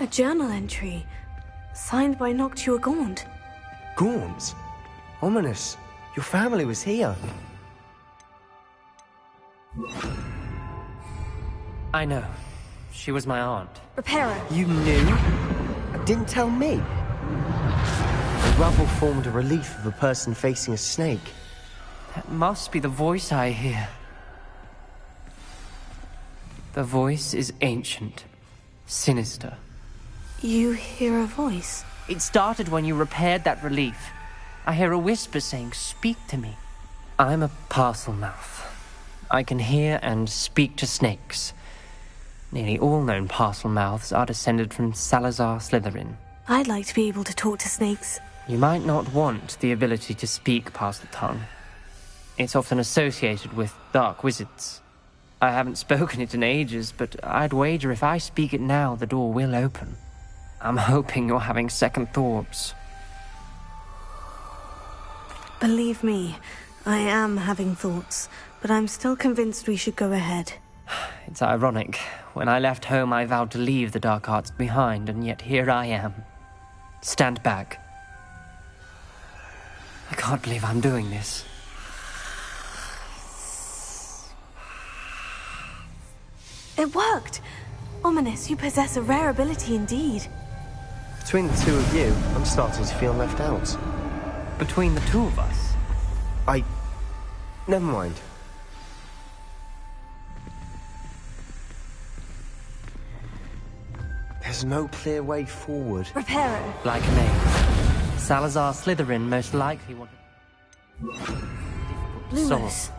A journal entry, signed by Noctua Gaunt. Gaunt? Ominous. Your family was here. I know. She was my aunt. Reparo. You knew? Didn't tell me. The rubble formed a relief of a person facing a snake. That must be the voice I hear. The voice is ancient, sinister. You hear a voice? It started when you repaired that relief. I hear a whisper saying, "Speak to me." I'm a parcel mouth. I can hear and speak to snakes. Nearly all known parcel mouths are descended from Salazar Slytherin. I'd like to be able to talk to snakes. You might not want the ability to speak parcel tongue. It's often associated with dark wizards. I haven't spoken it in ages, but I'd wager if I speak it now, the door will open. I'm hoping you're having second thoughts. Believe me, I am having thoughts, but I'm still convinced we should go ahead. It's ironic. When I left home, I vowed to leave the dark arts behind, and yet here I am. Stand back. I can't believe I'm doing this. It worked! Ominous, you possess a rare ability indeed. Between the two of you, I'm starting to feel left out. Between the two of us? Never mind. There's no clear way forward. Reparo. Like a name. Salazar Slytherin most likely wanted... Lumos.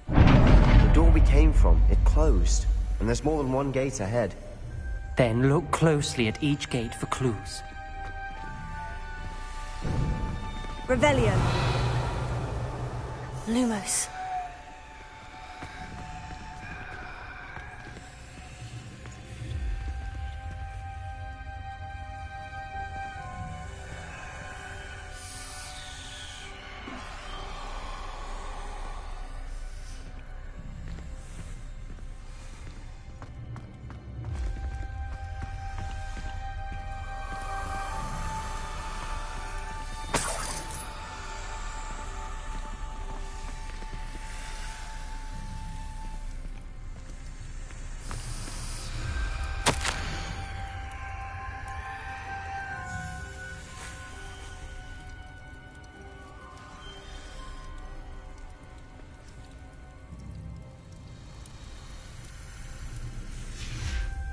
The door we came from, it closed. And there's more than one gate ahead. Then look closely at each gate for clues. Revelio. Lumos.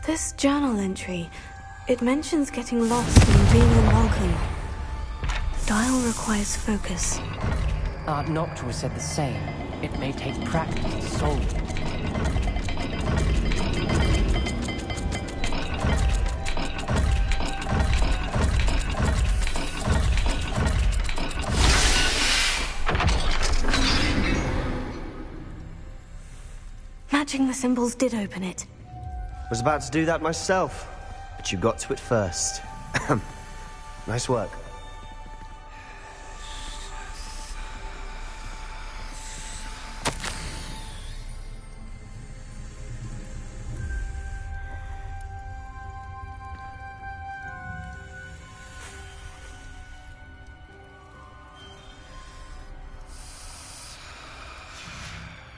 This journal entry, it mentions getting lost and being unwelcome. Dial requires focus. Aunt Noctua said the same. It may take practice to solve it. Matching the symbols did open it. Was about to do that myself, but you got to it first. Nice work.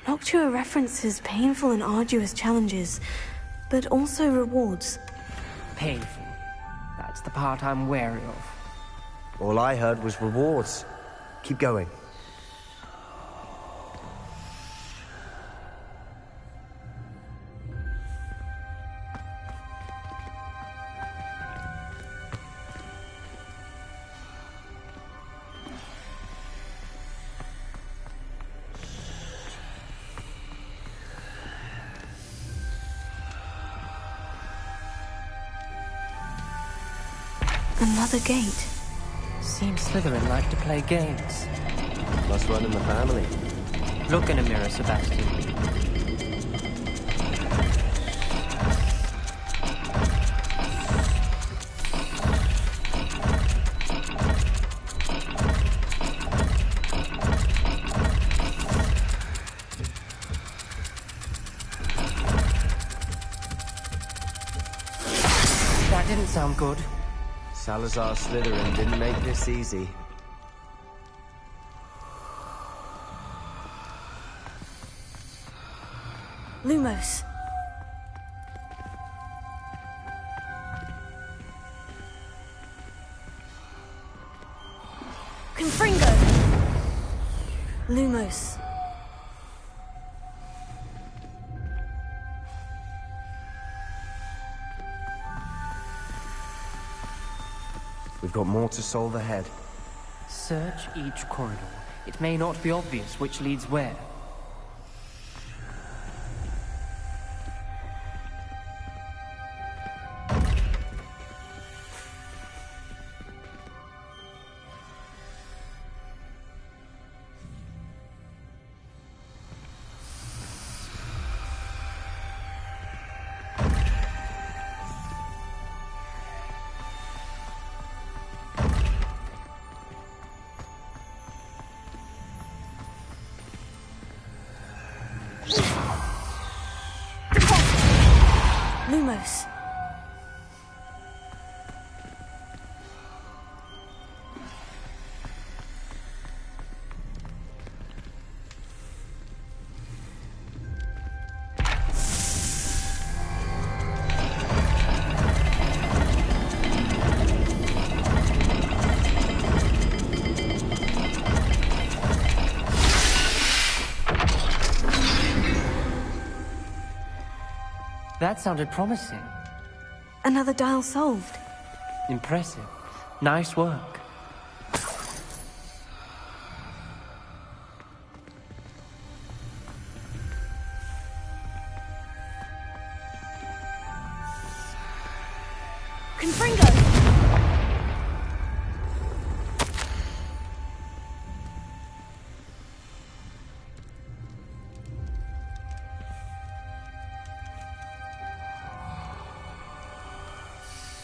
Noctua references painful and arduous challenges, but also rewards. Painful. That's the part I'm wary of. All I heard was rewards. Keep going. Another gate. Seems Slytherin like to play games. Must run in the family. Look in a mirror, Sebastian. That didn't sound good. Salazar Slytherin didn't make this easy. Lumos. Confringo. Lumos. We've got more to solve ahead. Search each corridor. It may not be obvious which leads where. Lumos. That sounded promising. Another dial solved. Impressive. Nice work. Confringo!